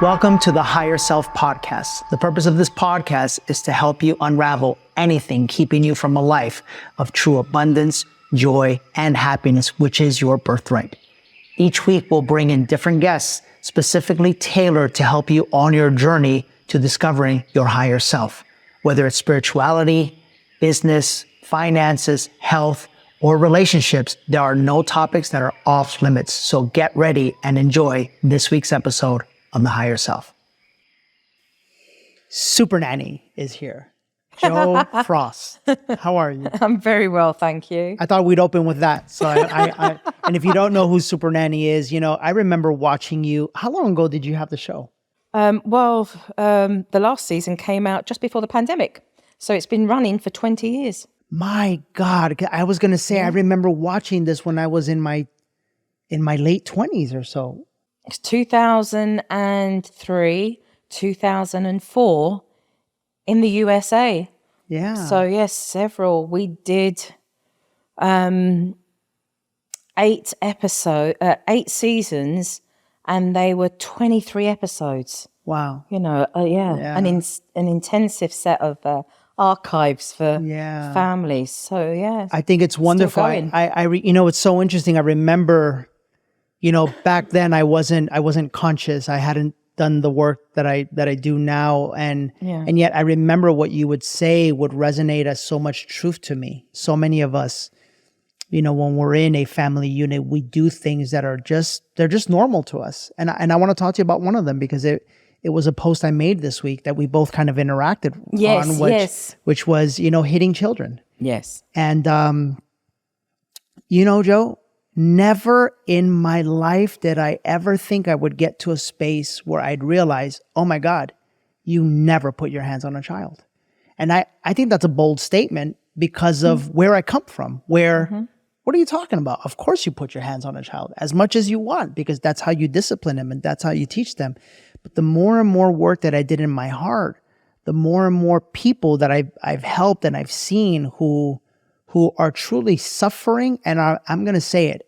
Welcome to the Higher Self Podcast. The purpose of this podcast is to help you unravel anything keeping you from a life of true abundance, joy, and happiness, which is your birthright. Each week, we'll bring in different guests specifically tailored to help you on your journey to discovering your higher self. Whether it's spirituality, business, finances, health, or relationships, there are no topics that are off limits. So get ready and enjoy this week's episode on the Higher Self. Super Nanny is here. Jo Frost, how are you? I'm very well, thank you. I thought we'd open with that. So and if you don't know who Super Nanny is, I remember watching you. How long ago did you have the show? The last season came out just before the pandemic. So it's been running for 20 years. My God. I was going to say, I remember watching this when I was in my late 20s or so. It's 2003, 2004 in the USA. Yeah. So yes, several. We did 8 seasons, and they were 23 episodes. Wow. An intensive set of archives for families. So yeah, I think it's wonderful. It's so interesting. I remember, back then I wasn't conscious. I hadn't done the work that I do now, and yet I remember what you would say would resonate as so much truth to me. So many of us, when we're in a family unit, we do things that are they're just normal to us. And I want to talk to you about one of them, because it was a post I made this week that we both kind of interacted on, which was, hitting children. Yes. And, Jo, never in my life did I ever think I would get to a space where I'd realize, oh my God, you never put your hands on a child. And I think that's a bold statement because of where I come from, where, what are you talking about? Of course you put your hands on a child as much as you want, because that's how you discipline them and that's how you teach them. But the more and more work that I did in my heart, the more and more people that I've helped and I've seen who are truly suffering, and I'm going to say it.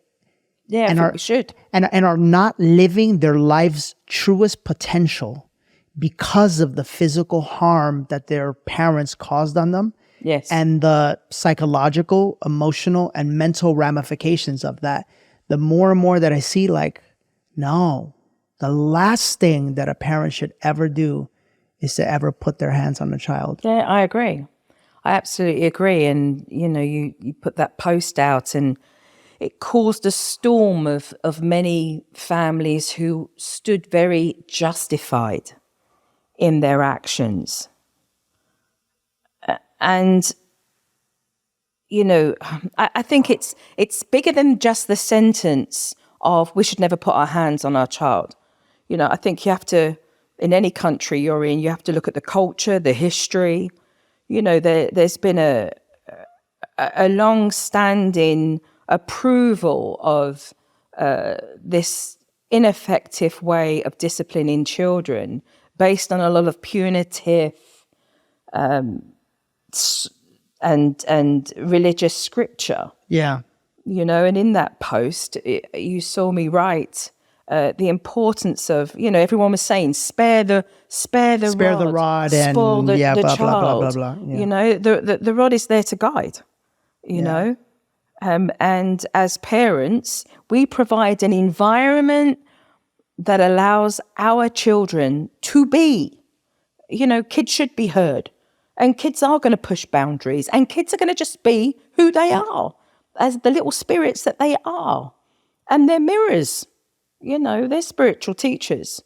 Yeah, and we should. And are not living their life's truest potential because of the physical harm that their parents caused on them. Yes. And the psychological, emotional, and mental ramifications of that. The more and more that I see, no, the last thing that a parent should ever do is to ever put their hands on a child. Yeah, I agree. I absolutely agree. And, you put that post out, and it caused a storm of many families who stood very justified in their actions. And, I think it's bigger than just the sentence of we should never put our hands on our child. I think you have to, in any country you're in, you have to look at the culture, the history. There's been a long-standing approval of this ineffective way of disciplining children based on a lot of punitive and religious scripture. Yeah. And in that post, you saw me write the importance of, everyone was saying, spare the rod and spoil the blah, child. blah, blah, blah, blah. Yeah. The rod is there to guide, know. And as parents, we provide an environment that allows our children to be. Kids should be heard. And kids are going to push boundaries. And kids are going to just be who they are, as the little spirits that they are. And they're mirrors. They're spiritual teachers.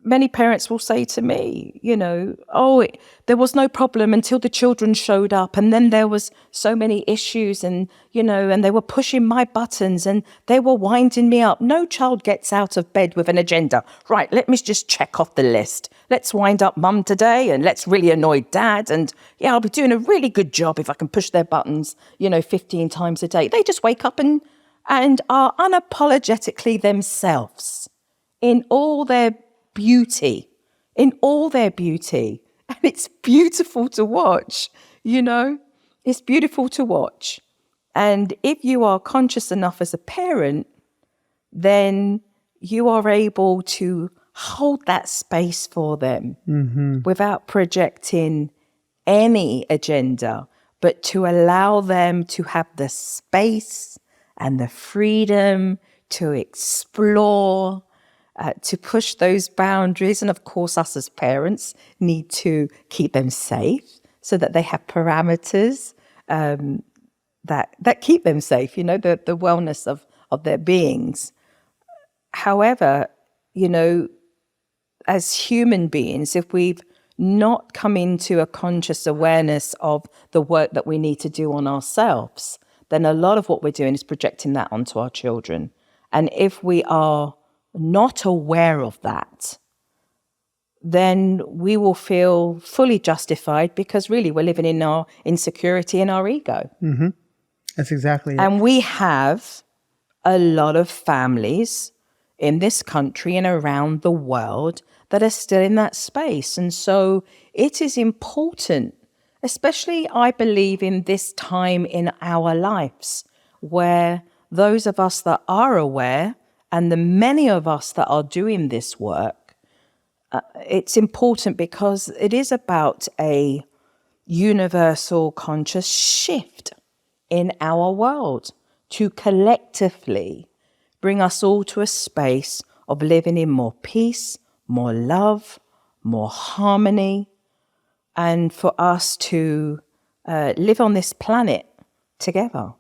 Many parents will say to me, there was no problem until the children showed up, and then there was so many issues, and and they were pushing my buttons and they were winding me up. No child gets out of bed with an agenda. Right, let me just check off the list. Let's wind up mum today, and let's really annoy dad, and I'll be doing a really good job if I can push their buttons, 15 times a day. They just wake up and are unapologetically themselves in all their beauty. And it's beautiful to watch, it's beautiful to watch. And if you are conscious enough as a parent, then you are able to hold that space for them without projecting any agenda, but to allow them to have the space and the freedom to explore, to push those boundaries. And of course, us as parents need to keep them safe so that they have parameters that keep them safe, you know, the wellness of their beings. However, you know, as human beings, if we've not come into a conscious awareness of the work that we need to do on ourselves, then a lot of what we're doing is projecting that onto our children. And if we are not aware of that, then we will feel fully justified because really we're living in our insecurity and our ego. That's exactly it. And we have a lot of families in this country and around the world that are still in that space. And so it is important, especially I believe in this time in our lives, where those of us that are aware and the many of us that are doing this work, it's important because it is about a universal conscious shift in our world to collectively bring us all to a space of living in more peace, more love, more harmony, and for us to live on this planet together,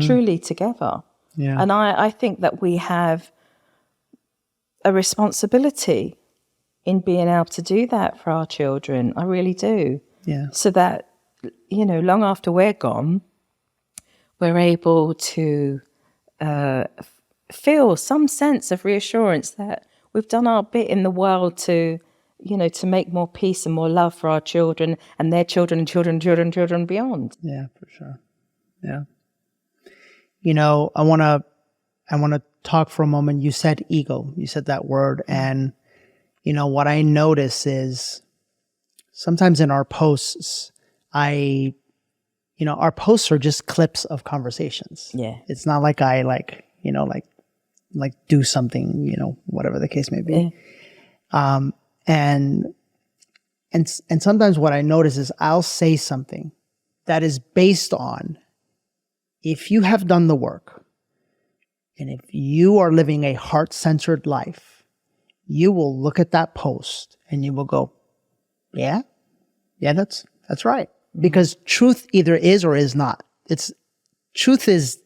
truly together. Yeah. And I think that we have a responsibility in being able to do that for our children. I really do. Yeah. So that, you know, long after we're gone, we're able to feel some sense of reassurance that we've done our bit in the world to, you know, to make more peace and more love for our children and their children and children and children and children beyond. Yeah, for sure. Yeah. You know, I want to talk for a moment. You said ego. You said that word. And, you know, what I notice is sometimes in our posts, our posts are just clips of conversations. Yeah. It's not like I do something, you know, whatever the case may be. Yeah. And sometimes what I notice is I'll say something that is based on, if you have done the work and if you are living a heart-centered life, you will look at that post and you will go, yeah, that's right. Because truth either is or is not. It's truth.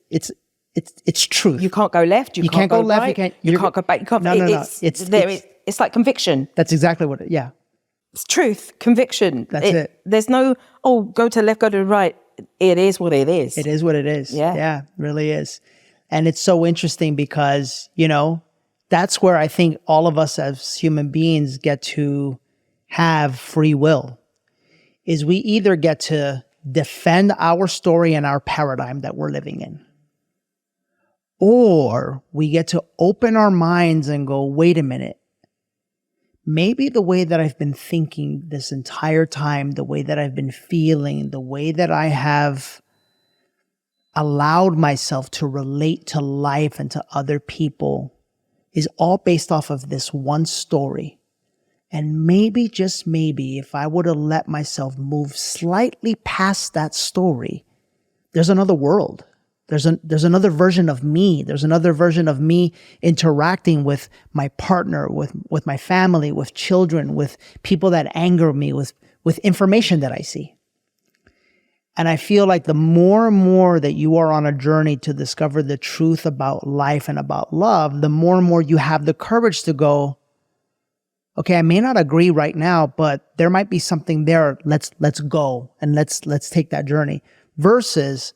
You can't go left. You can't go go left. right. You can't go back. You can't. No. It's like conviction. That's exactly what it. Yeah. It's truth, conviction. That's it. There's no, go to the left, go to the right. It is what it is. It is what it is. Yeah. It really is. And it's so interesting because, you know, that's where I think all of us as human beings get to have free will, is we either get to defend our story and our paradigm that we're living in, or we get to open our minds and go, wait a minute, maybe the way that I've been thinking this entire time, the way that I've been feeling, the way that I have allowed myself to relate to life and to other people is all based off of this one story. And maybe, just maybe, if I would have let myself move slightly past that story, there's another world. There's another version of me. There's another version of me interacting with my partner, with my family, with children, with people that anger me, with information that I see. And I feel like the more and more that you are on a journey to discover the truth about life and about love, the more and more you have the courage to go, okay, I may not agree right now, but there might be something there. Let's go and let's take that journey. Versus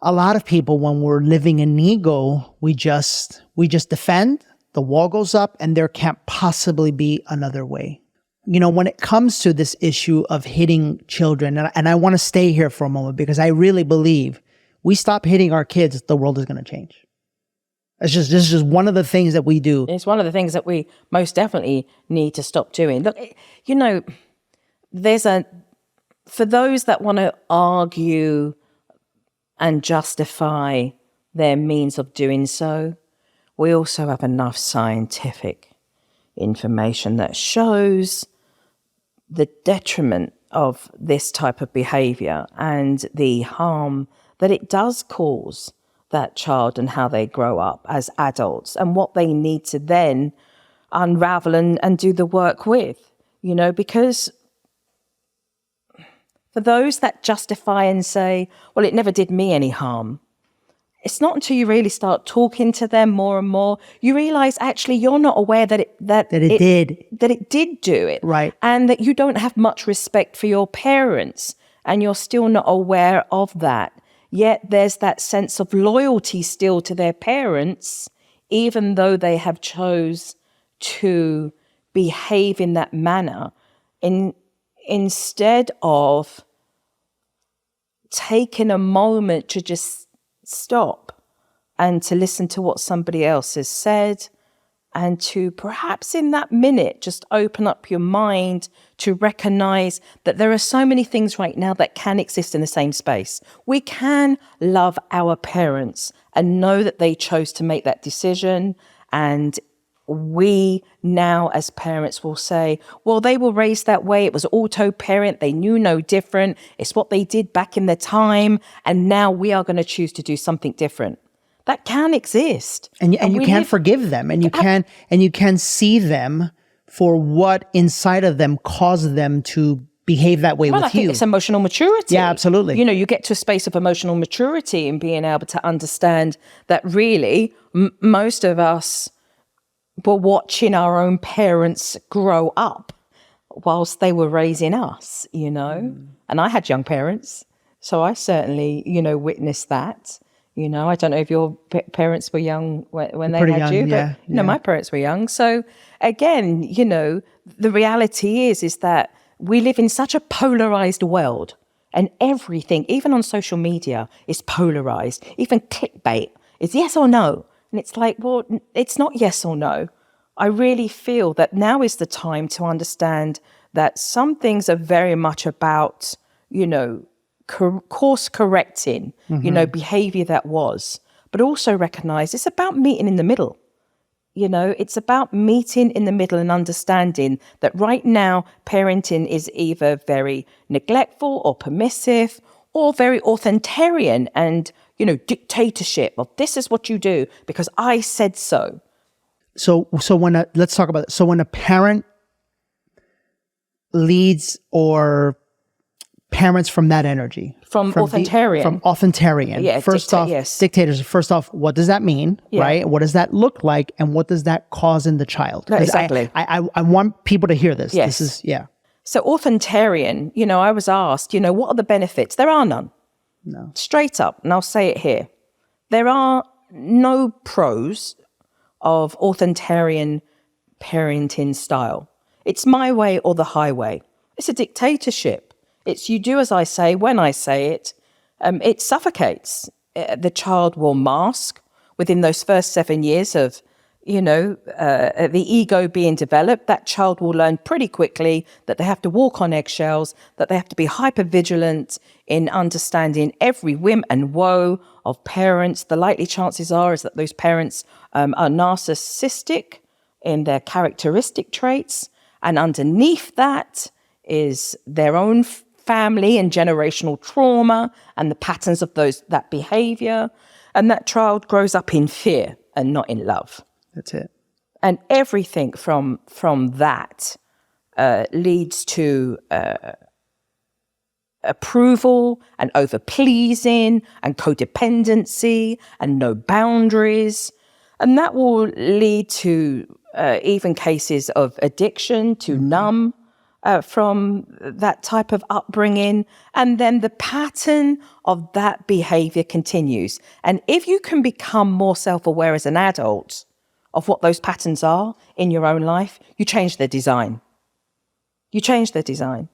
a lot of people, when we're living in ego, we just defend, the wall goes up, and there can't possibly be another way. You know, when it comes to this issue of hitting children, and I want to stay here for a moment because I really believe we stop hitting our kids, the world is going to change. This is just one of the things that we do. It's one of the things that we most definitely need to stop doing. Look, you know, for those that want to argue and justify their means of doing so, we also have enough scientific information that shows the detriment of this type of behavior and the harm that it does cause that child and how they grow up as adults and what they need to then unravel and do the work with, because for those that justify and say, well, it never did me any harm, it's not until you really start talking to them more and more, you realize actually you're not aware that it did do it. Right. And that you don't have much respect for your parents and you're still not aware of that. Yet there's that sense of loyalty still to their parents, even though they have chose to behave in that manner, instead of taking a moment to just stop and to listen to what somebody else has said, and to perhaps in that minute just open up your mind to recognize that there are so many things right now that can exist in the same space. We can love our parents and know that they chose to make that decision, and we now as parents will say, well, they were raised that way. It was auto-parent. They knew no different. It's what they did back in the time. And now we are going to choose to do something different. That can exist. And you can't forgive them, and you can see them for what inside of them caused them to behave that way with you. I think it's emotional maturity. Yeah, absolutely. You get to a space of emotional maturity and being able to understand that really most of us were watching our own parents grow up whilst they were raising us, And I had young parents, so I certainly, witnessed that. I don't know if your parents were young when they had you, but my parents were young. So again, the reality is that we live in such a polarized world, and everything, even on social media, is polarized. Even clickbait is yes or no. And it's like, well, it's not yes or no. I really feel that now is the time to understand that some things are very much about, course correcting, behavior that was, but also recognize it's about meeting in the middle. It's about meeting in the middle and understanding that right now parenting is either very neglectful or permissive or very authoritarian and, dictatorship of this is what you do because I said so. So let's talk about it. So when a parent leads or parents from that energy, from authoritarian, yeah, dictators. First off, what does that mean, right? What does that look like, and what does that cause in the child? Exactly. I want people to hear this. Yes. This is So authoritarian. I was asked, what are the benefits? There are none. No. Straight up, and I'll say it here. There are no pros of authoritarian parenting style. It's my way or the highway. It's a dictatorship. It's you do as I say, when I say it. It suffocates. The child will mask within those first 7 years of, the ego being developed. That child will learn pretty quickly that they have to walk on eggshells, that they have to be hyper-vigilant in understanding every whim and woe of parents. The likely chances are is that those parents are narcissistic in their characteristic traits. And underneath that is their own family and generational trauma and the patterns of that behavior. And that child grows up in fear and not in love. That's it. And everything from that leads to approval and over-pleasing and codependency and no boundaries. And that will lead to even cases of addiction to numb from that type of upbringing. And then the pattern of that behavior continues. And if you can become more self-aware as an adult of what those patterns are in your own life, you change their design. You change their design.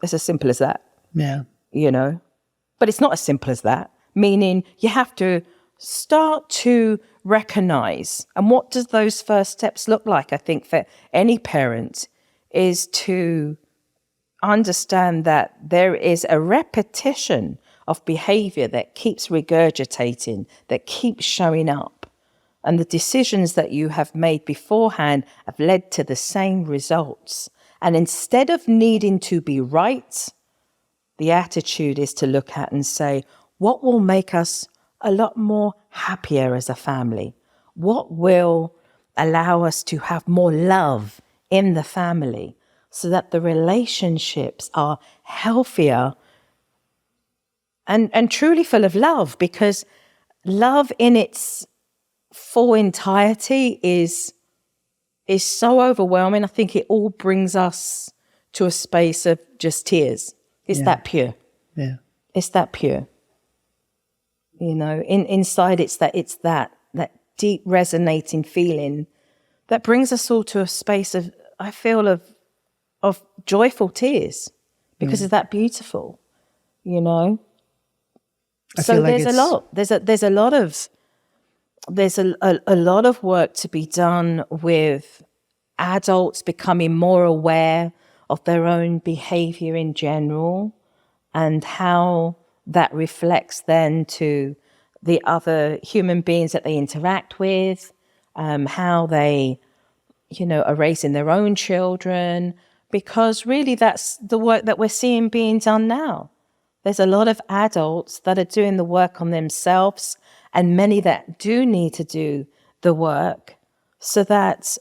It's as simple as that. Yeah. But it's not as simple as that, meaning you have to start to recognize. And what does those first steps look like? I think for any parent is to understand that there is a repetition of behavior that keeps regurgitating, that keeps showing up. And the decisions that you have made beforehand have led to the same results. And instead of needing to be right, the attitude is to look at and say, what will make us a lot more happier as a family? What will allow us to have more love in the family so that the relationships are healthier and truly full of love? Because love in its full entirety is so overwhelming. I think it all brings us to a space of just tears. It's that pure. Yeah. It's that pure. You know, inside it's that deep resonating feeling that brings us all to a space of, I feel, of joyful tears because of that beautiful, you know. So like there's a lot of work to be done with adults becoming more aware of their own behavior in general and how that reflects then to the other human beings that they interact with, how they, you know, are raising their own children, because really that's the work that we're seeing being done now. There's a lot of adults that are doing the work on themselves, and many that do need to do the work so that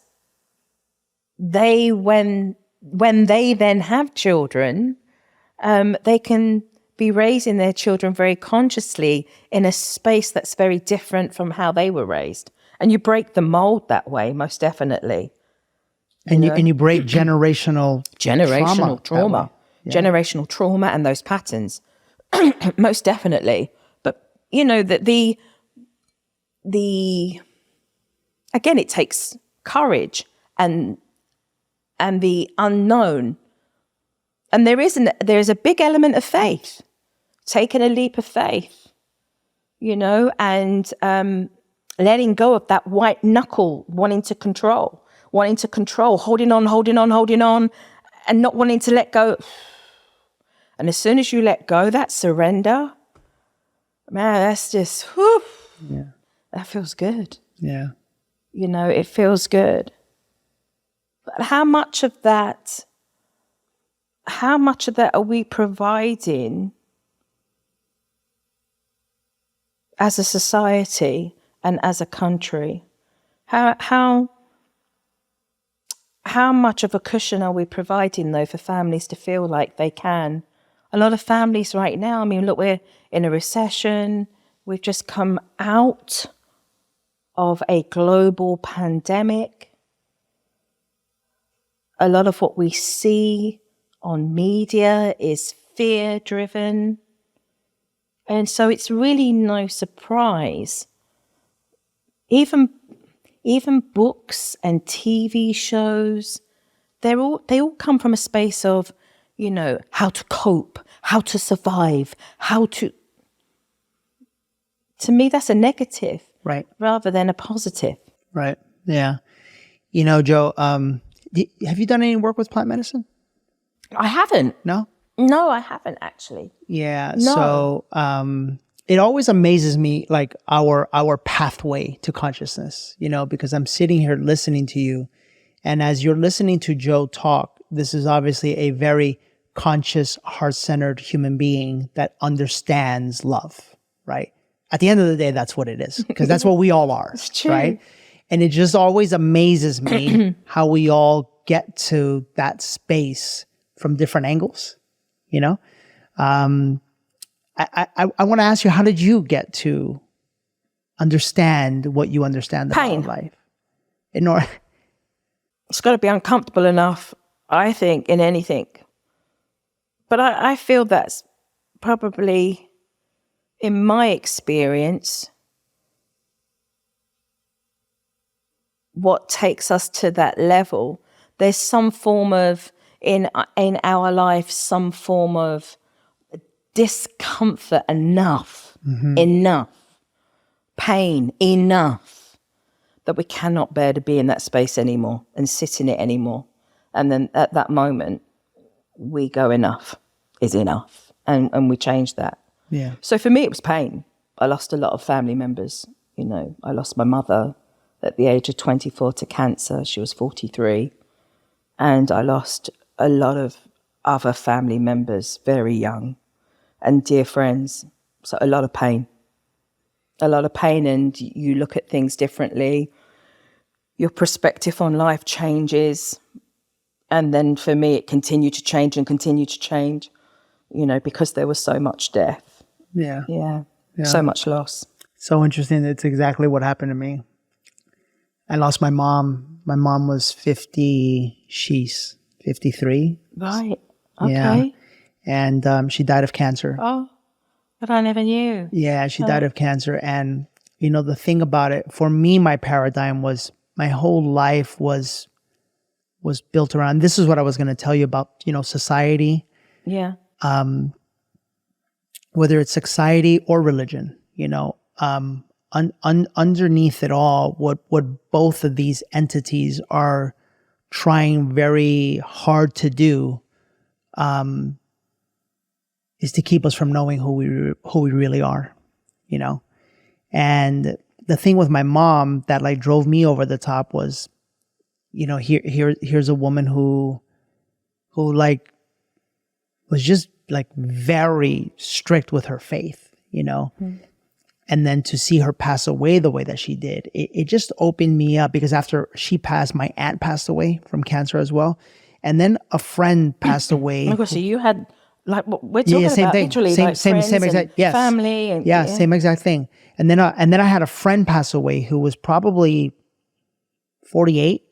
they, when they then have children, they can be raising their children very consciously in a space that's very different from how they were raised. And you break the mold that way, most definitely. And you break generational trauma. Yeah. Generational trauma and those patterns. Most definitely. But you know that the again, it takes courage and the unknown. And there is a big element of faith, taking a leap of faith, you know, and letting go of that white knuckle, wanting to control, holding on, and not wanting to let go. And as soon as you let go, that surrender, man, that's just, whew, that feels good. Yeah. You know, it feels good. But how much of that are we providing as a society and as a country? How much of a cushion are we providing, though, for families to feel like they can? A lot of families right now, I mean, look, we're in a recession. We've just come out of a global pandemic. A lot of what we see on media is fear-driven. And so it's really no surprise. Even books and TV shows, they all come from a space of, you know, how to cope, how to survive, to me, that's a negative, Right. rather than a positive. Right. Yeah. You know, Jo, have you done any work with plant medicine? I haven't. No? No, I haven't actually. Yeah. No. So it always amazes me, like our pathway to consciousness, you know, because I'm sitting here listening to you. And as you're listening to Jo talk, this is obviously a very conscious, heart-centered human being that understands love, right? At the end of the day, that's what it is, because that's what we all are, It's true. right? And it just always amazes me how we all get to that space from different angles, you know? I want to ask you, how did you get to understand what you understand about life? It's got to be uncomfortable enough, I think, in anything. But I feel that's probably, in my experience, what takes us to that level. There's some form of, in our life, some form of discomfort enough, pain enough, that we cannot bear to be in that space anymore and sit in it anymore. And then at that moment, we go, enough is enough. And we change that. Yeah. So for me, it was pain. I lost a lot of family members. You know, I lost my mother. at the age of 24 to cancer. She was 43. And I lost a lot of other family members very young and dear friends. So a lot of pain. A lot of pain, and you look at things differently. Your perspective on life changes. And then for me, it continued to change and continue to change, because there was so much death. Yeah. So much loss. So interesting. It's exactly what happened to me. I lost my mom. My mom was 50. She's 53. Right. Okay. Yeah. And she died of cancer. Oh, but I never knew. Yeah, she died of cancer. And, the thing about it, for me, my paradigm was, my whole life was built around, this is what I was going to tell you about, society. Yeah. Whether it's society or religion, underneath it all, what both of these entities are trying very hard to do is to keep us from knowing who we really are, And the thing with my mom that like drove me over the top was, here's a woman who like was just like very strict with her faith, And then to see her pass away the way that she did, it just opened me up, because after she passed, my aunt passed away from cancer as well. And then a friend passed away. Oh my gosh, so you had, like, we're talking same about thing. literally Same like friends exact, and family. And, same exact thing. And then I had a friend pass away who was probably 48.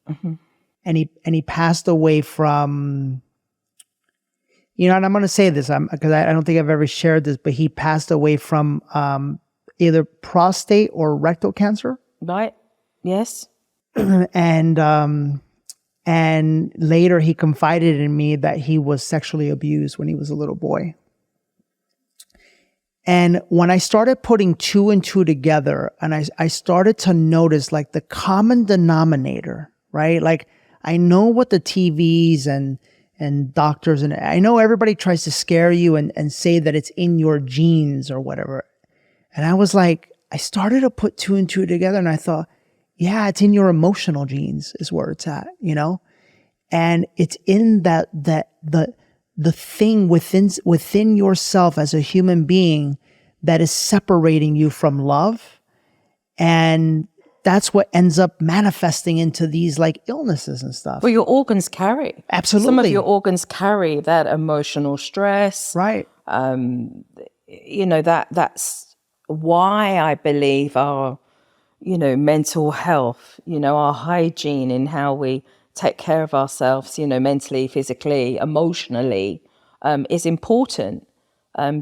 Mm-hmm. And he passed away from, and I'm going to say this because I don't think I've ever shared this, but he passed away from either prostate or rectal cancer. Right. Yes. And later he confided in me that he was sexually abused when he was a little boy. And when I started putting two and two together, and I started to notice like the common denominator, right? Like I know what the TVs and doctors, and I know everybody tries to scare you and say that it's in your genes or whatever. And I was like, I started to put two and two together, and I thought, yeah, it's in your emotional genes is where it's at, and it's in that the thing within yourself as a human being that is separating you from love, and that's what ends up manifesting into these like illnesses and stuff. Well, your organs carry. Absolutely. Some of your organs carry that emotional stress. Right. That's why I believe our, mental health, our hygiene in how we take care of ourselves, mentally, physically, emotionally, is important.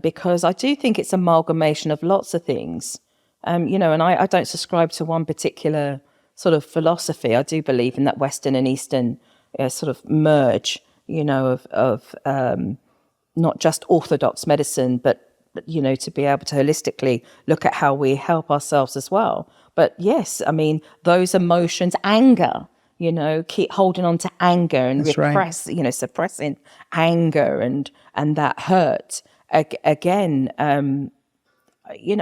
Because I do think it's amalgamation of lots of things. And I don't subscribe to one particular sort of philosophy. I do believe in that Western and Eastern sort of merge, of not just orthodox medicine, but to be able to holistically look at how we help ourselves as well. But yes, I mean, those emotions, anger, keep holding on to anger and repress, right. Suppressing anger and that hurt. Again,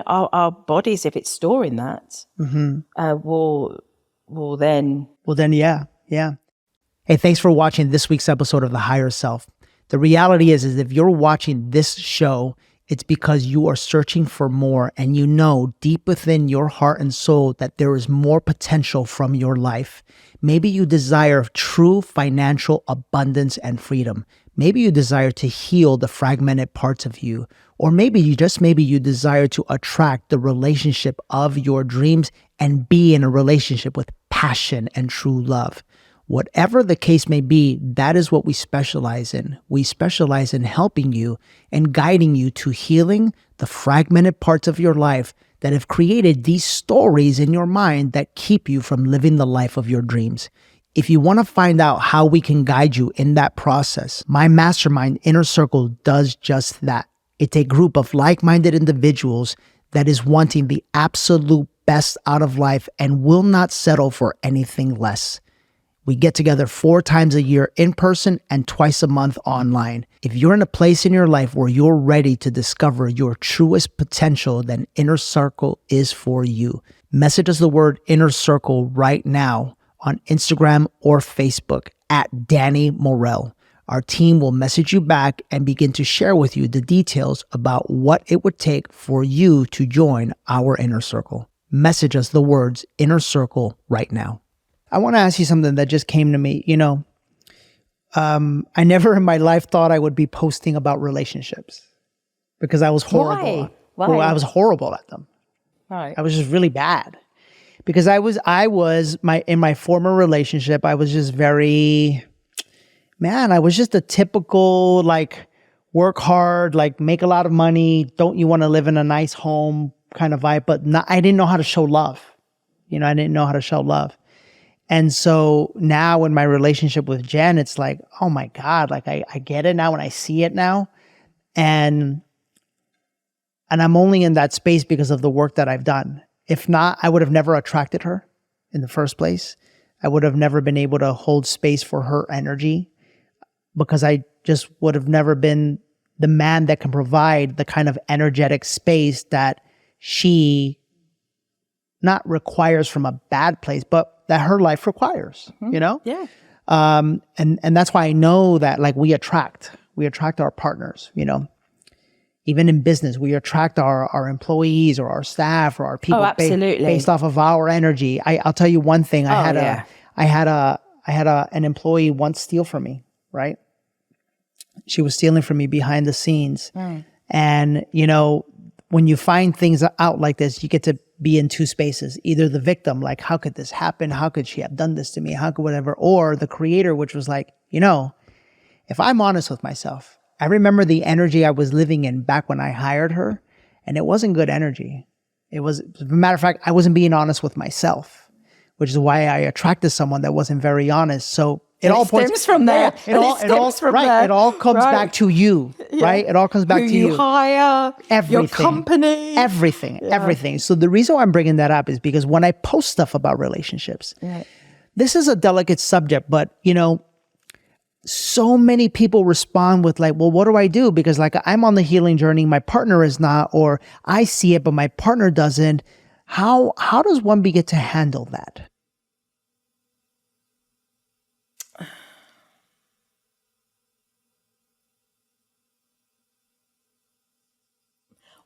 our bodies, if it's storing that, will then. Well, then, yeah. Hey, thanks for watching this week's episode of The Higher Self. The reality is if you're watching this show, it's because you are searching for more, and you know deep within your heart and soul that there is more potential from your life. Maybe you desire true financial abundance and freedom. Maybe you desire to heal the fragmented parts of you. Or maybe you desire to attract the relationship of your dreams and be in a relationship with passion and true love. Whatever the case may be, that is what we specialize in. We specialize in helping you and guiding you to healing the fragmented parts of your life that have created these stories in your mind that keep you from living the life of your dreams. If you want to find out how we can guide you in that process, my mastermind Inner Circle does just that. It's a group of like-minded individuals that is wanting the absolute best out of life and will not settle for anything less. We get together 4 times a year in person and twice a month online. If you're in a place in your life where you're ready to discover your truest potential, then Inner Circle is for you. Message us the word inner circle right now on Instagram or Facebook at Danny Morel. Our team will message you back and begin to share with you the details about what it would take for you to join our inner circle. Message us the words inner circle right now. I want to ask you something that just came to me. I never in my life thought I would be posting about relationships because I was horrible. Why? Well, I was horrible at them. Right. I was just really bad because in my former relationship, I was just I was just a typical, like, work hard, like, make a lot of money. Don't you want to live in a nice home kind of vibe? But I didn't know how to show love. I didn't know how to show love. And so now in my relationship with Jen, it's like, oh my God, like I get it now and I see it now. And I'm only in that space because of the work that I've done. If not, I would have never attracted her in the first place. I would have never been able to hold space for her energy because I just would have never been the man that can provide the kind of energetic space that she not requires from a bad place, but that her life requires, Yeah. And that's why I know that, like, we attract our partners, even in business, we attract our employees or our staff or our people absolutely. based off of our energy. I'll tell you one thing. I had an employee once steal from me, right? She was stealing from me behind the scenes. And, when you find things out like this, you get to be in two spaces, either the victim, like, how could this happen? How could she have done this to me? How could whatever, or the creator, which was like, if I'm honest with myself, I remember the energy I was living in back when I hired her, and it wasn't good energy. As a matter of fact, I wasn't being honest with myself, which is why I attracted someone that wasn't very honest. So it all stems from there. It all comes back to you, right? It all comes back to you. Hire, everything, your company, everything. So the reason why I'm bringing that up is because when I post stuff about relationships, this is a delicate subject, but so many people respond with like, well, what do I do? Because, like, I'm on the healing journey, my partner is not, or I see it, but my partner doesn't. How does one begin to handle that?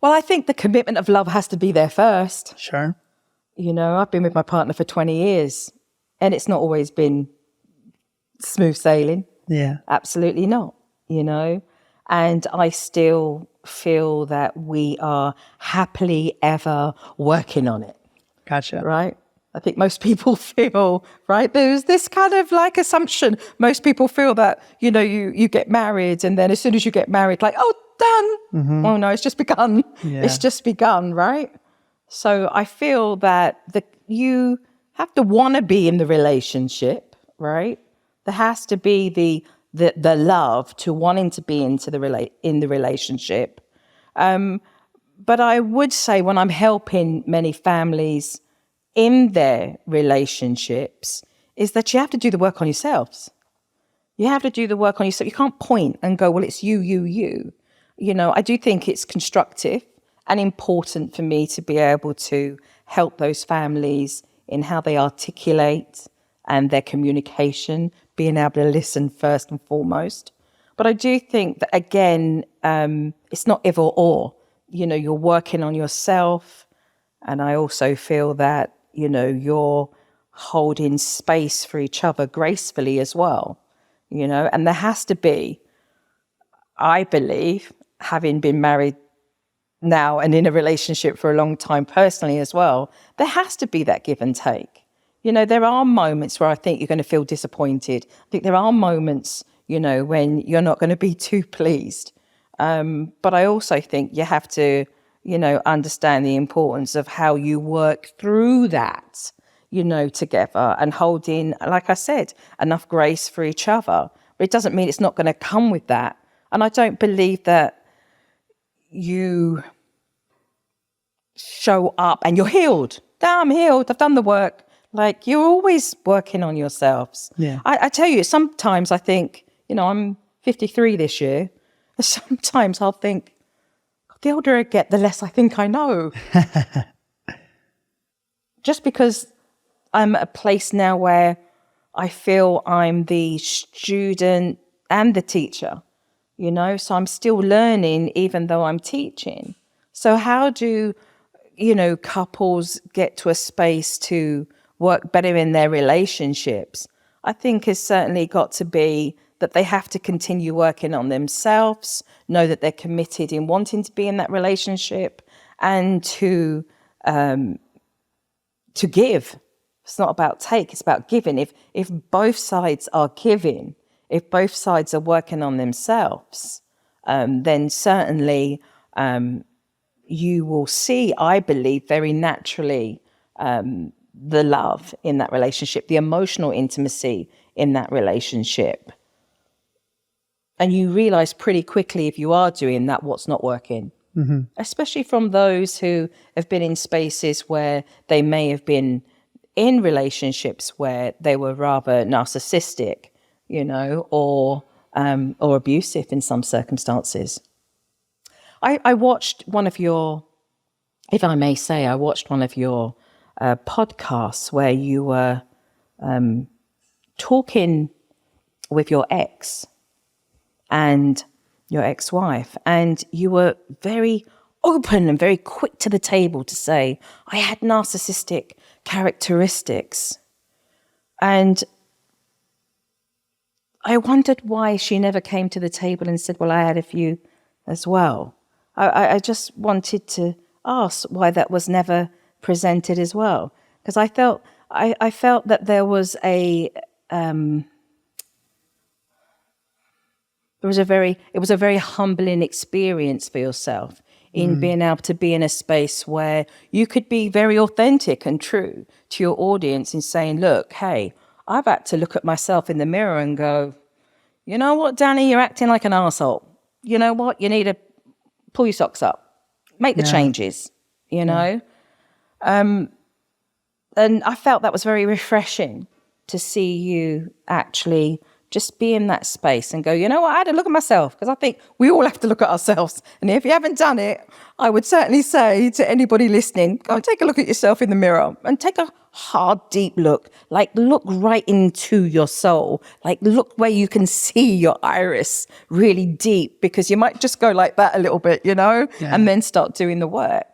Well, I think the commitment of love has to be there first. Sure. I've been with my partner for 20 years and it's not always been smooth sailing. Yeah. Absolutely not, and I still feel that we are happily ever working on it. Gotcha. Right? I think most people feel, right, there's this kind of like assumption. Most people feel that, you get married and then as soon as you get married, like, oh, done. Mm-hmm. Oh no, it's just begun. Yeah. It's just begun, right? So I feel that you have to want to be in the relationship, right? There has to be the love to wanting to be in the relationship. But I would say when I'm helping many families in their relationships is that you have to do the work on yourselves. You have to do the work on yourself. You can't point and go, well, it's you, you, you. I do think it's constructive and important for me to be able to help those families in how they articulate and their communication, being able to listen first and foremost. But I do think that, again, it's not either or. You're working on yourself. And I also feel that, you're holding space for each other gracefully as well. And there has to be, I believe, having been married now and in a relationship for a long time personally as well, there has to be that give and take. There are moments where I think you're going to feel disappointed. I think there are moments, when you're not going to be too pleased. But I also think you have to, understand the importance of how you work through that, together and holding, like I said, enough grace for each other. But it doesn't mean it's not going to come with that. And I don't believe that you show up and you're healed. I'm healed. I've done the work. Like, you're always working on yourselves. Yeah. I tell you, sometimes I think, I'm 53 this year. Sometimes I'll think, the older I get, the less I think I know. just because I'm at a place now where I feel I'm the student and the teacher, you know, so I'm still learning even though I'm teaching. So how do, you know, couples get to a space to work better in their relationships? I think it's certainly got to be that they have to continue working on themselves, know that they're committed in wanting to be in that relationship, and to give. It's not about take, it's about giving. If both sides are giving, if both sides are working on themselves, then certainly you will see, I believe, very naturally the love in that relationship, the emotional intimacy in that relationship. And you realize pretty quickly if you are doing that, what's not working. Mm-hmm. Especially from those who have been in spaces where they may have been in relationships where they were rather narcissistic, you know, or abusive in some circumstances. I watched one of your, if I may say, I watched one of your podcasts where you were talking with your ex and your ex-wife, and you were very open and very quick to the table to say, I had narcissistic characteristics. And I wondered why she never came to the table and said, well, I had a few as well. I just wanted to ask why that was never presented as well. Because I felt that there was a it was a very humbling experience for yourself in being able to be in a space where you could be very authentic and true to your audience in saying, look, hey, I've had to look at myself in the mirror and go, you know what, Danny, you're acting like an arsehole. You know what? You need to pull your socks up, make the changes, you know? And I felt that was very refreshing to see you actually just be in that space and go, you know what, I had to look at myself, because I think we all have to look at ourselves. And if you haven't done it, I would certainly say to anybody listening, go and take a look at yourself in the mirror and take a hard, deep look. Like, look right into your soul. Like, look where you can see your iris really deep, because you might just go like that a little bit, you know, and then start doing the work.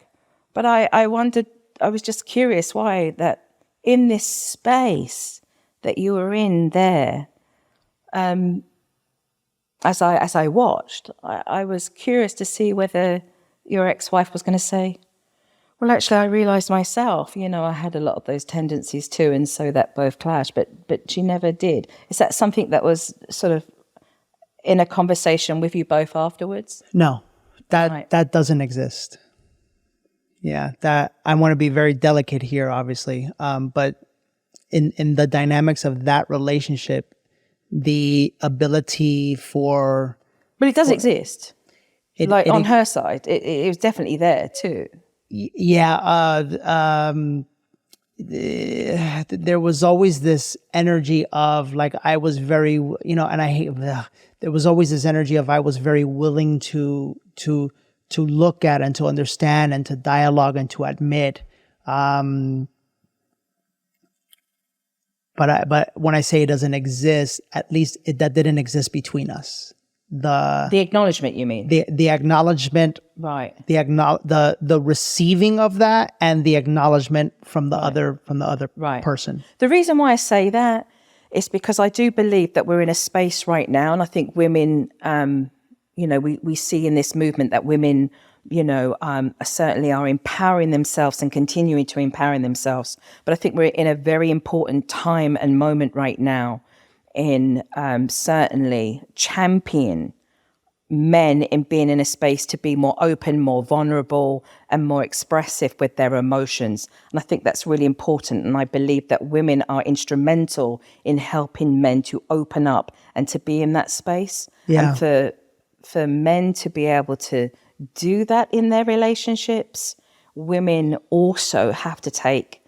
But I wondered, I was just curious why that in this space that you were in there, as I watched, I was curious to see whether your ex-wife was going to say, well, actually, I realised myself, you know, I had a lot of those tendencies too, and so that both clashed, but she never did. Is that something that was sort of in a conversation with you both afterwards? No, that doesn't exist. Yeah, that I want to be very delicate here, obviously, but in the dynamics of that relationship, the ability for... But it does exist. On her side, it was definitely there too. There was always this energy of like, I was very, you know, and I hate, there was always this energy of I was very willing to look at and to understand and to dialogue and to admit. But when I say it doesn't exist, at least that didn't exist between us. The acknowledgement, you mean? The acknowledgement, right? The receiving of that, and the acknowledgement from the other right. person. The reason why I say that is because I do believe that we're in a space right now, and I think women, you know, we see in this movement that women, you know, certainly are empowering themselves and continuing to empower themselves. But I think we're in a very important time and moment right now in certainly champion men in being in a space to be more open, more vulnerable, and more expressive with their emotions. And I think that's really important. And I believe that women are instrumental in helping men to open up and to be in that space. Yeah. And for men to be able to do that in their relationships, women also have to take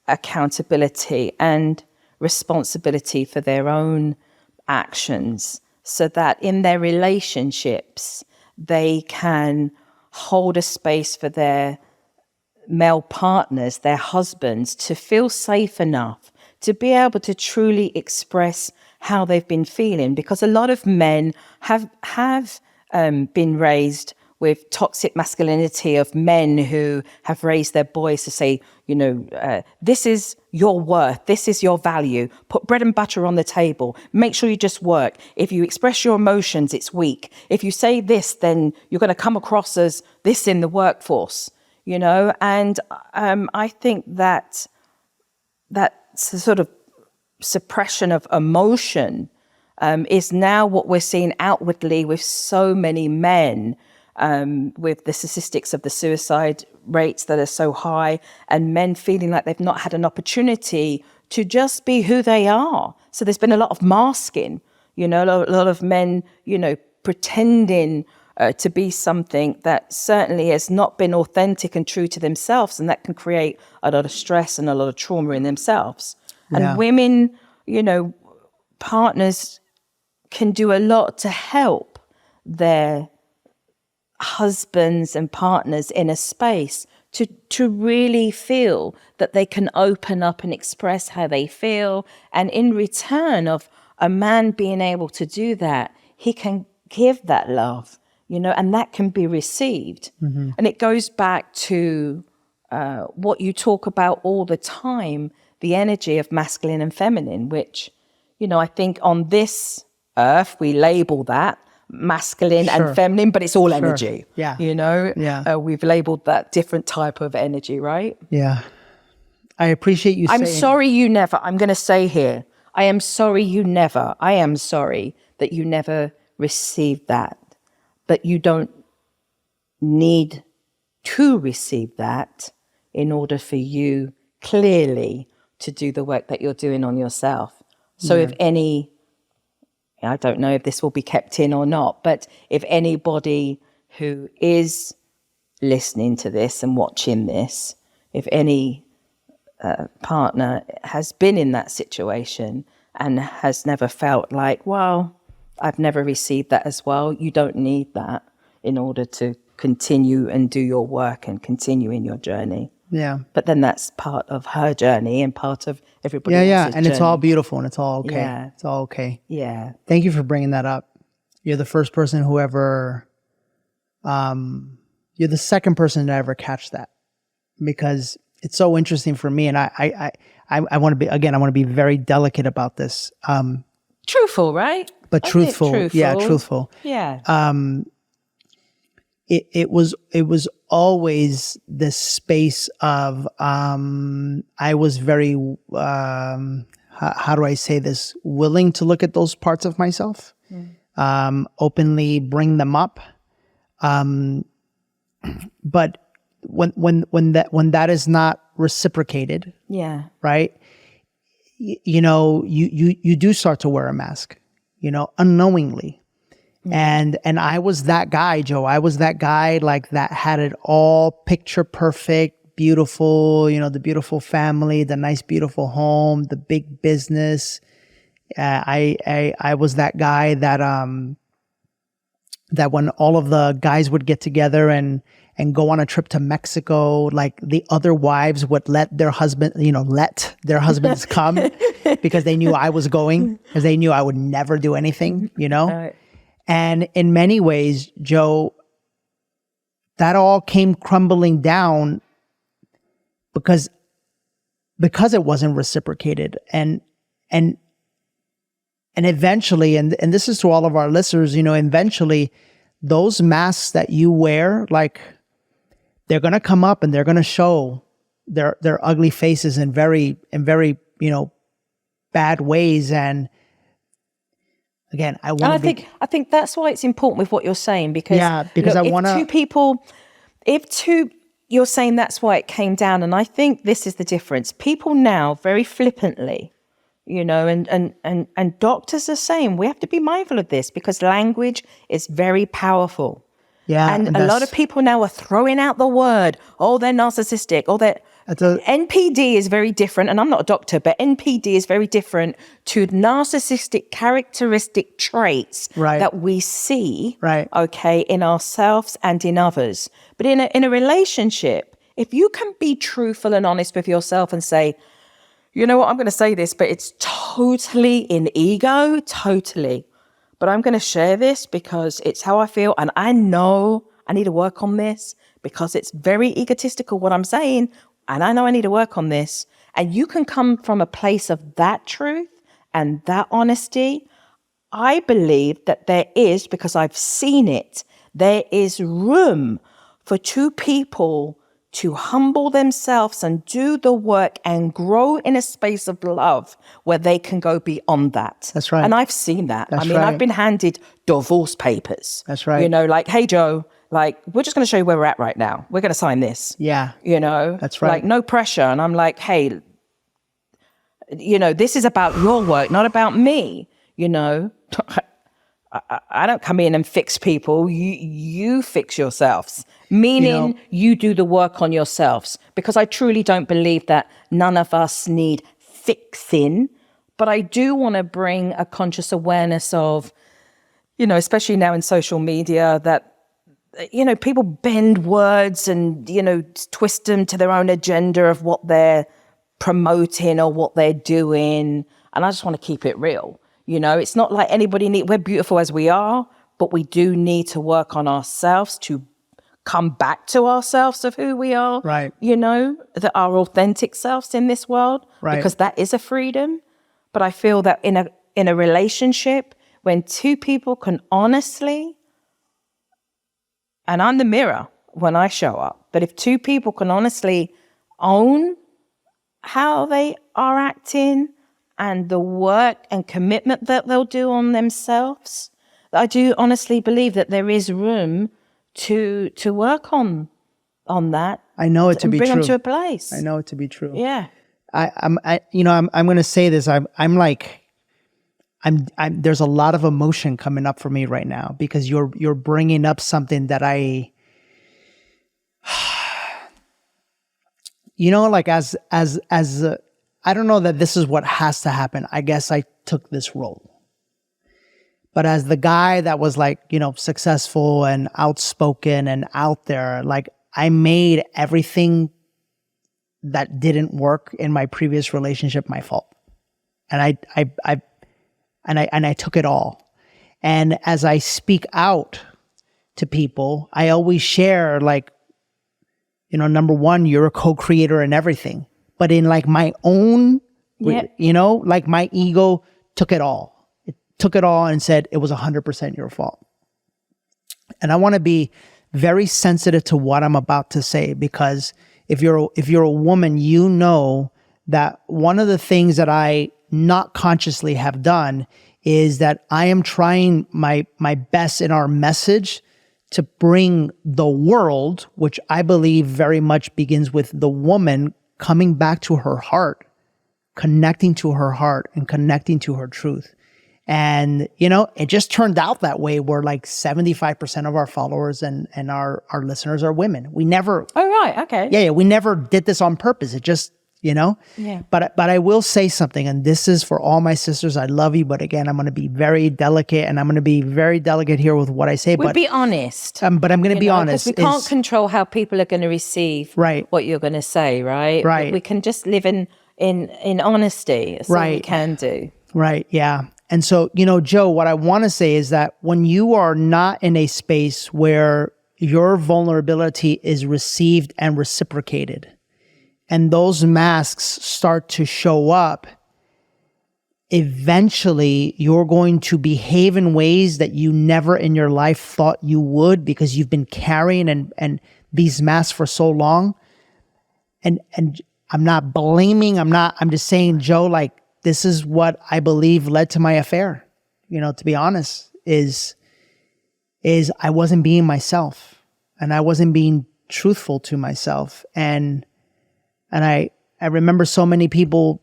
accountability and responsibility for their own actions, so that in their relationships they can hold a space for their male partners, their husbands, to feel safe enough to be able to truly express how they've been feeling, because a lot of men have been raised with toxic masculinity of men who have raised their boys to say, this is your worth, this is your value, put bread and butter on the table, make sure you just work. If you express your emotions, it's weak. If you say this, then you're going to come across as this in the workforce, and I think that sort of suppression of emotion is now what we're seeing outwardly with so many men, with the statistics of the suicide rates that are so high, and men feeling like they've not had an opportunity to just be who they are. So there's been a lot of masking, a lot of men, pretending to be something that certainly has not been authentic and true to themselves, and that can create a lot of stress and a lot of trauma in themselves. And women, partners can do a lot to help their husbands and partners in a space to really feel that they can open up and express how they feel. And in return of a man being able to do that, he can give that love, and that can be received. Mm-hmm. And it goes back to what you talk about all the time, the energy of masculine and feminine, which, I think on this earth, we label that masculine and feminine, but it's all energy. Yeah. We've labeled that different type of energy, right? Yeah. I appreciate you saying... I'm sorry you never, I'm going to say here, I am sorry that you never received that, but you don't need to receive that in order for you clearly to do the work that you're doing on yourself. So if any, I don't know if this will be kept in or not, but if anybody who is listening to this and watching this, if any partner has been in that situation and has never felt like, well, I've never received that as well, you don't need that in order to continue and do your work and continue in your journey. Yeah. But then that's part of her journey and part of everybody else's and journey. It's all beautiful and it's all okay. Yeah. It's all okay. Yeah. Thank you for bringing that up. You're the first person who ever, you're the second person to ever catch that, because it's so interesting for me. And I want to be very delicate about this. Truthful, right? But truthful. Yeah, truthful. Yeah. It was always this space of I was very how do I say this, willing to look at those parts of myself, openly bring them up, but when that is not reciprocated, right, you do start to wear a mask, unknowingly. And I was that guy, Joe. I was that guy like that had it all picture perfect, beautiful, the beautiful family, the nice, beautiful home, the big business. I was that guy that when all of the guys would get together and go on a trip to Mexico, like the other wives would let their husbands come because they knew I was going, because they knew I would never do anything, And in many ways, Joe, that all came crumbling down because it wasn't reciprocated. And eventually, and this is to all of our listeners, eventually those masks that you wear, like, they're going to come up and they're going to show their ugly faces in very, bad ways. And again, I think that's why it's important with what you're saying, because you're saying that's why it came down. And I think this is the difference. People now very flippantly, and doctors are saying we have to be mindful of this because language is very powerful. Yeah. And a lot of people now are throwing out the word, they're narcissistic, NPD is very different, and I'm not a doctor, but NPD is very different to narcissistic characteristic traits that we see, in ourselves and in others. But in a relationship, if you can be truthful and honest with yourself and say, you know what, I'm going to say this, but it's totally in ego, totally. But I'm going to share this because it's how I feel. And I know I need to work on this because it's very egotistical what I'm saying. And I know I need to work on this. And you can come from a place of that truth and that honesty. I believe that there is, because I've seen it, there is room for two people to humble themselves and do the work and grow in a space of love where they can go beyond that. That's right. And I've seen that. That's I mean, right. I've been handed divorce papers. That's right. You know, like, hey, Joe, like, we're just going to show you where we're at right now. We're going to sign this. Yeah. You know? That's right. Like, no pressure. And I'm like, hey, you know, this is about your work, not about me, you know? I don't come in and fix people. You fix yourselves, meaning you do the work on yourselves, because I truly don't believe that none of us need fixing. But I do want to bring a conscious awareness of, you know, especially now in social media, that, you know, people bend words and, you know, twist them to their own agenda of what they're promoting or what they're doing. And I just want to keep it real. You know, it's not like we're beautiful as we are, but we do need to work on ourselves to come back to ourselves of who we are. Right. You know, that our authentic selves in this world, right. because that is a freedom. But I feel that in a relationship, when two people can honestly, and I'm the mirror when I show up, but if two people can honestly own how they are acting and the work and commitment that they'll do on themselves, I do honestly believe that there is room to work on that. I know it to be true. Bring them to a place. I know it to be true. Yeah. I'm going to say this. I'm there's a lot of emotion coming up for me right now because you're bringing up something that like as I don't know that this is what has to happen. I guess I took this role. But as the guy that was like, you know, successful and outspoken and out there, like I made everything that didn't work in my previous relationship my fault. And I took it all. And as I speak out to people, I always share like, you know, number one, you're a co-creator in everything. But in like my own, you know, like my ego took it all. It took it all and said it was 100% your fault. And I want to be very sensitive to what I'm about to say, because if you're a woman, you know that one of the things that I not consciously have done is that I am trying my best in our message to bring the world, which I believe very much begins with the woman coming back to her heart, connecting to her heart and connecting to her truth. And, you know, it just turned out that way where like 75% of our followers and our listeners are women. We never... Oh, right. Okay. Yeah. We never did this on purpose. It just, you know? Yeah. But I will say something, and this is for all my sisters. I love you. But again, I'm going to be very delicate, and I'm going to be very delicate here with what I say. We'll be honest. But I'm going to be honest. Because we can't control how people are going to receive what you're going to say, right? Right. But we can just live in honesty. That's all we can do. Right. Yeah. And so, you know, Joe, what I want to say is that when you are not in a space where your vulnerability is received and reciprocated, and those masks start to show up, eventually you're going to behave in ways that you never in your life thought you would, because you've been carrying and these masks for so long. And I'm not blaming, I'm just saying, Joe, like, this is what I believe led to my affair. You know, to be honest, is I wasn't being myself, and I wasn't being truthful to myself. And I remember so many people,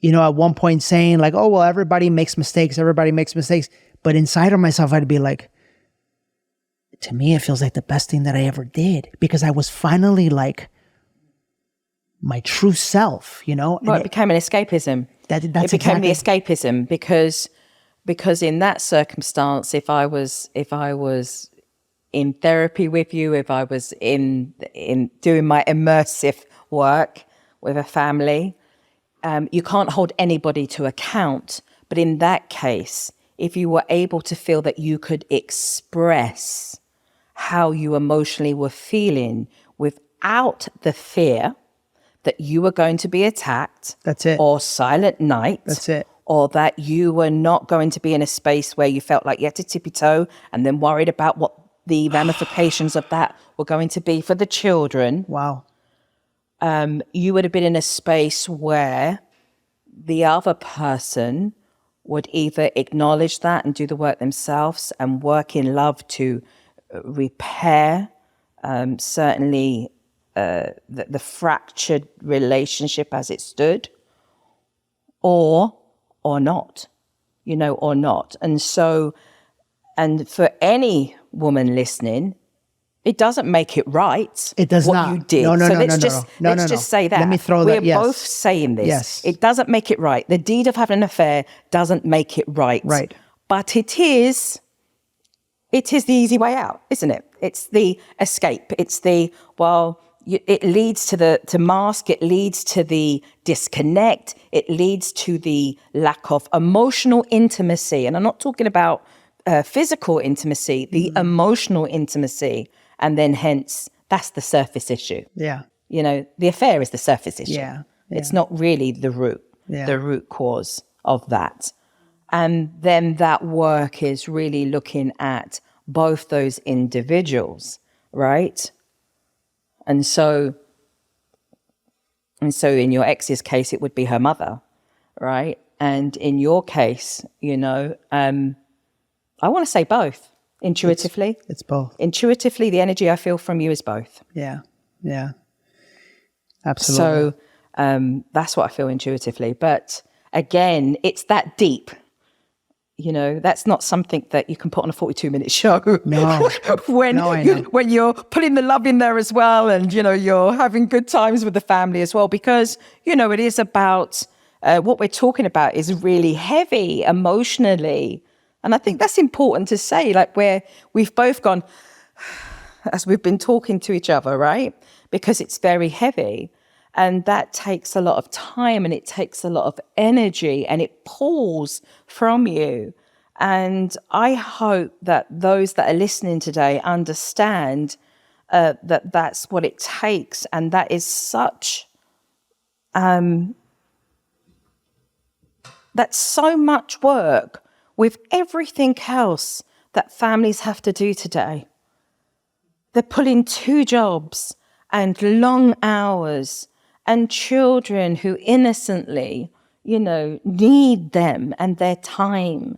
you know, at one point saying like, oh, well, everybody makes mistakes. But inside of myself, I'd be like, to me, it feels like the best thing that I ever did, because I was finally like my true self, you know? Well, it became an escapism. It became the escapism because in that circumstance, if I was in therapy with you, if I was in doing my immersive work with a family, you can't hold anybody to account. But in that case, if you were able to feel that you could express how you emotionally were feeling without the fear that you were going to be attacked, that's it, or silent night, that's it, or that you were not going to be in a space where you felt like you had to tippy toe and then worried about what the ramifications of that were going to be for the children. Wow. You would have been in a space where the other person would either acknowledge that and do the work themselves and work in love to repair certainly the fractured relationship as it stood, or not, or not. And so, and for any woman listening, it doesn't make it right. It does what not. you did. No, so no, let's no, just no. let's just say that. Let me throw We're that. Yes. both saying this. Yes. It doesn't make it right. The deed of having an affair doesn't make it right. Right. But it is the easy way out, isn't it? It's the escape. It's the, it leads to mask. It leads to the disconnect. It leads to the lack of emotional intimacy. And I'm not talking about physical intimacy, the emotional intimacy. And then hence, that's the surface issue. Yeah. The affair is the surface issue. Yeah. It's not really the root cause of that. And then that work is really looking at both those individuals, right? And so in your ex's case, it would be her mother, right? And in your case, I want to say both. Intuitively. It's both. Intuitively, the energy I feel from you is both. Yeah. Yeah. Absolutely. So that's what I feel intuitively. But again, it's that deep. That's not something that you can put on a 42-minute show. No. when you're putting the love in there as well, and you're having good times with the family as well, because it is about what we're talking about is really heavy emotionally. And I think that's important to say, like we've both gone as we've been talking to each other, right? Because it's very heavy, and that takes a lot of time, and it takes a lot of energy, and it pulls from you. And I hope that those that are listening today understand that that's what it takes, and that is such that's so much work with everything else that families have to do today. They're pulling 2 jobs and long hours, and children who innocently, need them and their time,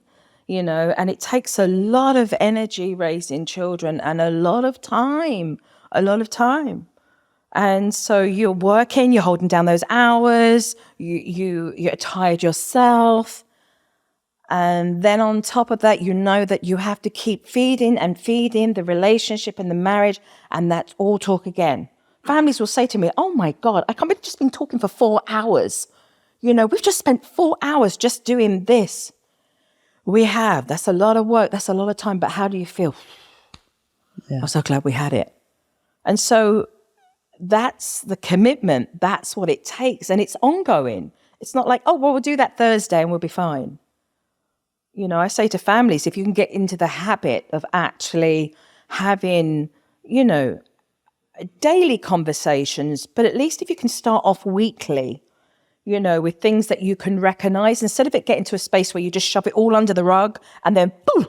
and it takes a lot of energy raising children and a lot of time. And so you're working, you're holding down those hours, you're tired yourself. And then on top of that, that you have to keep feeding the relationship and the marriage, and that's all talk again. Families will say to me, oh my God, I can't believe we've just been talking for 4 hours. We've just spent 4 hours just doing this. We have. That's a lot of work. That's a lot of time. But how do you feel? Yeah. I'm so glad we had it. And so that's the commitment. That's what it takes. And it's ongoing. It's not like, we'll do that Thursday and we'll be fine. I say to families, if you can get into the habit of actually having, daily conversations, but at least if you can start off weekly, with things that you can recognize, instead of it getting to a space where you just shove it all under the rug and then boom,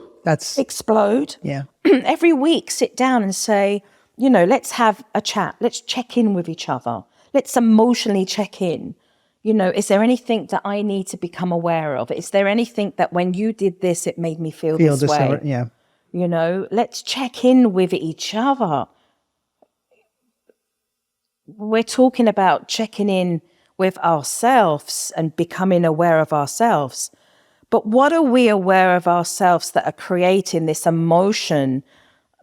explode. Yeah. Every week, sit down and say, let's have a chat. Let's check in with each other. Let's emotionally check in. Is there anything that I need to become aware of? Is there anything that when you did this, it made me feel this way? Yeah. Let's check in with each other. We're talking about checking in with ourselves and becoming aware of ourselves. But what are we aware of ourselves that are creating this emotion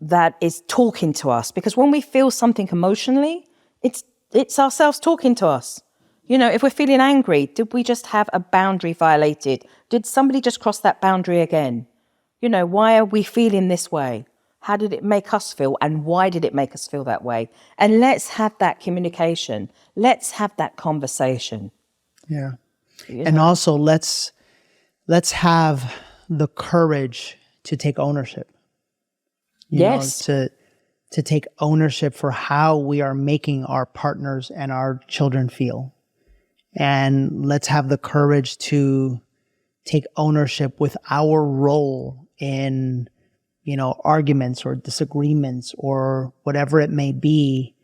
that is talking to us? Because when we feel something emotionally, it's ourselves talking to us. If we're feeling angry, did we just have a boundary violated? Did somebody just cross that boundary again? Why are we feeling this way? How did it make us feel? And why did it make us feel that way? And let's have that communication. Let's have that conversation. Yeah. And also let's have the courage to take ownership. You know, to take ownership for how we are making our partners and our children feel. And let's have the courage to take ownership with our role in, you know, arguments or disagreements or whatever it may be,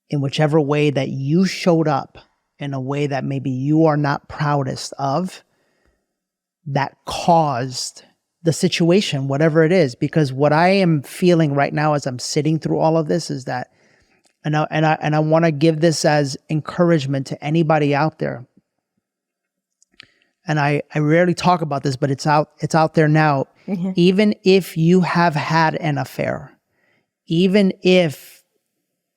in whichever way that you showed up in a way that maybe you are not proudest of, that caused the situation, whatever it is. Because what I am feeling right now as I'm sitting through all of this is that, and I want to give this as encouragement to anybody out there. And I rarely talk about this, but it's out there now. Mm-hmm. Even if you have had an affair, even if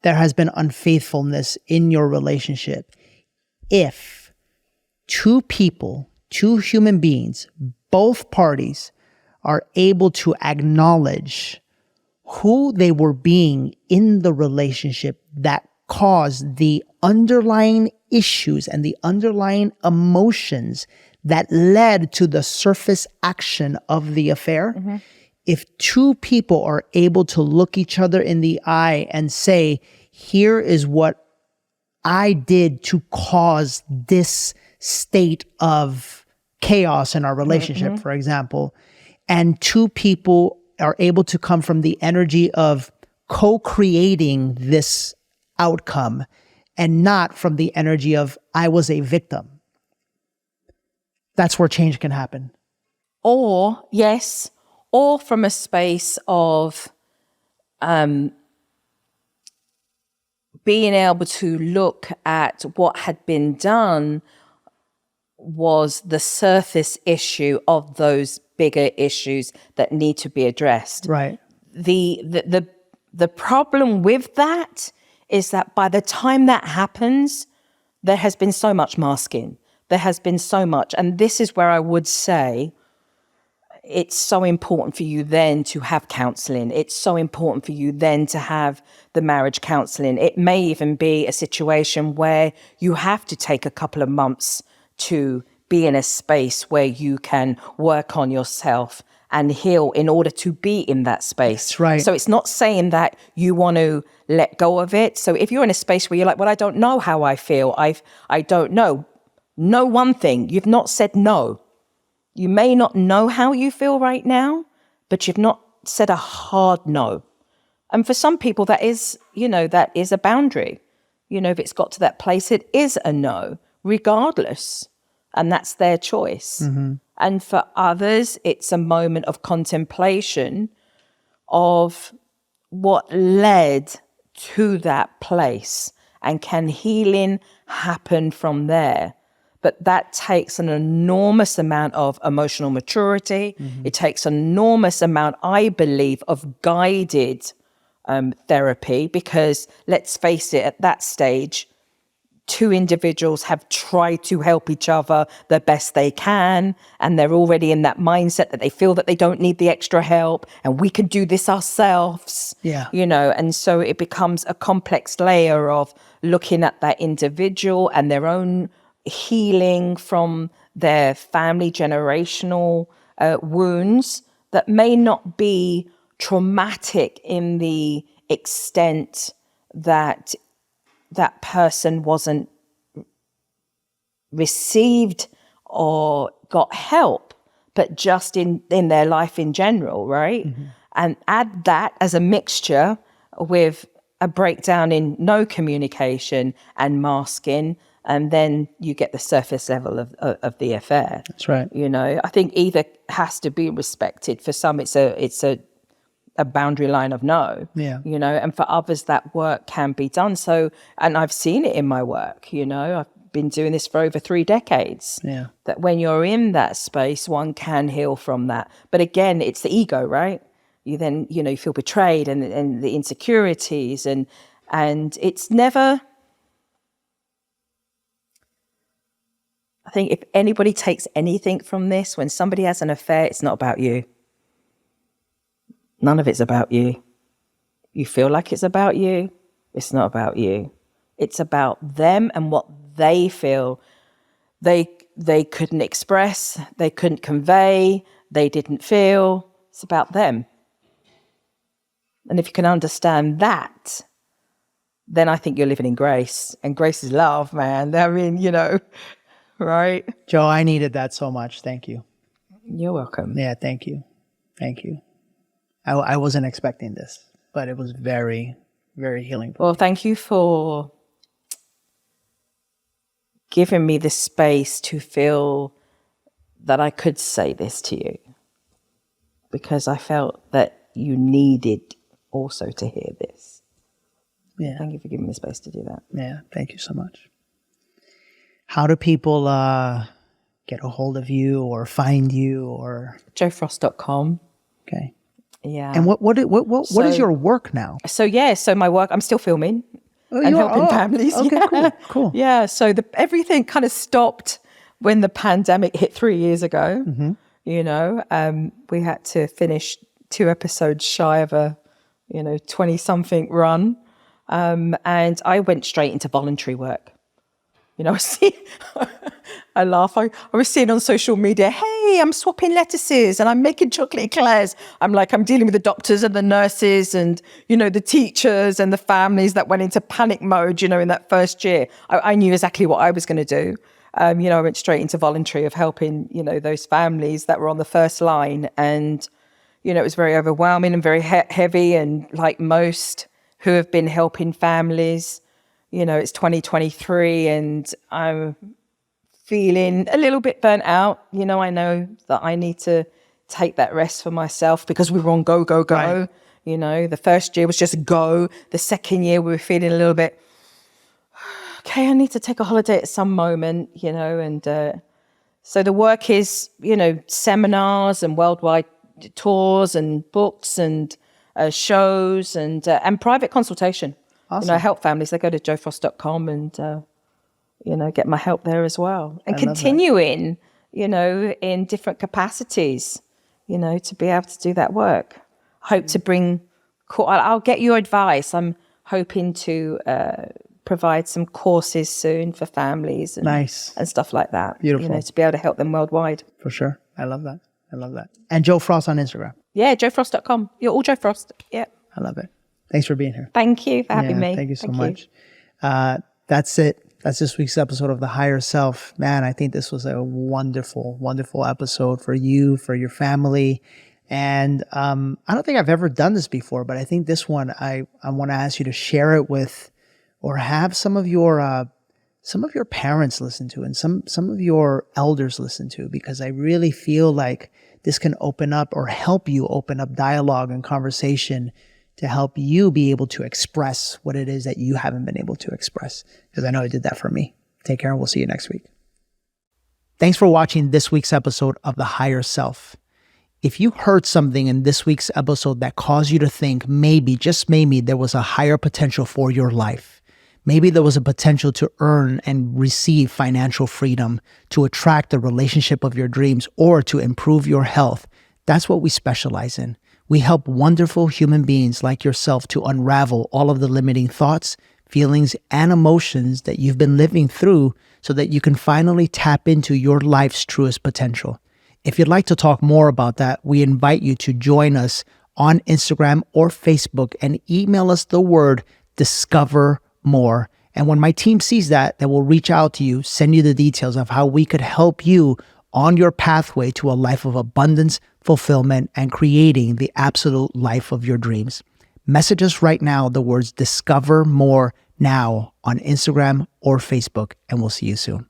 there has been unfaithfulness in your relationship, if two human beings, both parties are able to acknowledge who they were being in the relationship that caused the underlying issues and the underlying emotions that led to the surface action of the affair. Mm-hmm. If two people are able to look each other in the eye and say, here is what I did to cause this state of chaos in our relationship, mm-hmm. for example, and two people are able to come from the energy of co-creating this outcome and not from the energy of I was a victim. That's where change can happen. Or from a space of being able to look at what had been done was the surface issue of those bigger issues that need to be addressed. Right. The problem with that is that by the time that happens, there has been so much masking. There has been so much. And this is where I would say it's so important for you then to have counseling. It's so important for you then to have the marriage counseling. It may even be a situation where you have to take a couple of months to be in a space where you can work on yourself and heal in order to be in that space. That's right. So it's not saying that you want to let go of it. So if you're in a space where you're like, well, I don't know how I feel. I don't know. Know one thing, you've not said no. You may not know how you feel right now, but you've not said a hard no. And for some people that is a boundary. You know, if it's got to that place, it is a no, regardless. And that's their choice. Mm-hmm. And for others, it's a moment of contemplation of what led to that place. And can healing happen from there? But that takes an enormous amount of emotional maturity. Mm-hmm. It takes an enormous amount, I believe, of guided therapy, because let's face it, at that stage, two individuals have tried to help each other the best they can, and they're already in that mindset that they feel that they don't need the extra help and we can do this ourselves. Yeah. You know, and so it becomes a complex layer of looking at that individual and their own healing from their family generational wounds that may not be traumatic in the extent that that person wasn't received or got help, but just in their life in general, right? Mm-hmm. And add that as a mixture with a breakdown in no communication and masking, and then you get the surface level of the affair. That's right. You know, I think either has to be respected. For some, it's a boundary line of no. Yeah. You know, and for others, that work can be done. So, and I've seen it in my work. You know, I've been doing this for over 3 decades. Yeah. That when you're in that space, one can heal from that. But again, it's the ego, right? You then, you know, you feel betrayed and the insecurities and it's never. I think if anybody takes anything from this, when somebody has an affair, it's not about you. None of it's about you. You feel like it's about you. It's not about you. It's about them and what they feel. They couldn't express, they couldn't convey, they didn't feel. It's about them. And if you can understand that, then I think you're living in grace. And grace is love, man. I mean, right? Jo, I needed that so much. Thank you. You're welcome. Yeah, thank you. Thank you. I wasn't expecting this, but it was very, very healing. Well, thank you for giving me the space to feel that I could say this to you, because I felt that you needed also to hear this. Yeah. Thank you for giving me the space to do that. Yeah, thank you so much. How do people get a hold of you or find you or? JoFrost.com. Okay. Yeah. And what is your work now? So my work, I'm still filming and helping families. Okay, yeah. cool. Yeah. So everything kind of stopped when the pandemic hit 3 years ago. Mm-hmm. We had to finish 2 episodes shy of a 20-something run. And I went straight into voluntary work. I laugh. I was seeing on social media, hey, I'm swapping lettuces and I'm making chocolate eclairs. I'm dealing with the doctors and the nurses and, the teachers and the families that went into panic mode, in that first year. I knew exactly what I was going to do. I went straight into voluntary of helping, those families that were on the first line. And, it was very overwhelming and very heavy. And like most who have been helping families, it's 2023 and I'm feeling a little bit burnt out. I know that I need to take that rest for myself because we were on go. Right. The first year was just go. The second year we were feeling a little bit, okay, I need to take a holiday at some moment, and so the work is, seminars and worldwide tours and books and shows and private consultation. Awesome. I help families. They go to JoFrost.com and, get my help there as well. And continuing, in different capacities, to be able to do that work. Hope to bring, I'll get your advice. I'm hoping to provide some courses soon for families and stuff like that. Beautiful. To be able to help them worldwide. For sure. I love that. And Jo Frost on Instagram. Yeah, JoFrost.com. You're all Jo Frost. Yeah. I love it. Thanks for being here. Thank you for having me. Thank you so much. That's it. That's this week's episode of The Higher Self. Man, I think this was a wonderful, wonderful episode for you, for your family. And I don't think I've ever done this before, but I think this one, I want to ask you to share it with, or have some of your parents listen to, and some of your elders listen to, because I really feel like this can open up or help you open up dialogue and conversation to help you be able to express what it is that you haven't been able to express. Because I know it did that for me. Take care and we'll see you next week. Thanks for watching this week's episode of The Higher Self. If you heard something in this week's episode that caused you to think maybe, just maybe, there was a higher potential for your life, maybe there was a potential to earn and receive financial freedom, to attract the relationship of your dreams, or to improve your health, that's what we specialize in. We help wonderful human beings like yourself to unravel all of the limiting thoughts, feelings, and emotions that you've been living through so that you can finally tap into your life's truest potential. If you'd like to talk more about that, we invite you to join us on Instagram or Facebook and email us the word "discover more." And when my team sees that, they will reach out to you, send you the details of how we could help you on your pathway to a life of abundance, fulfillment, and creating the absolute life of your dreams. Message us right now the words "discover more" now on Instagram or Facebook, and we'll see you soon.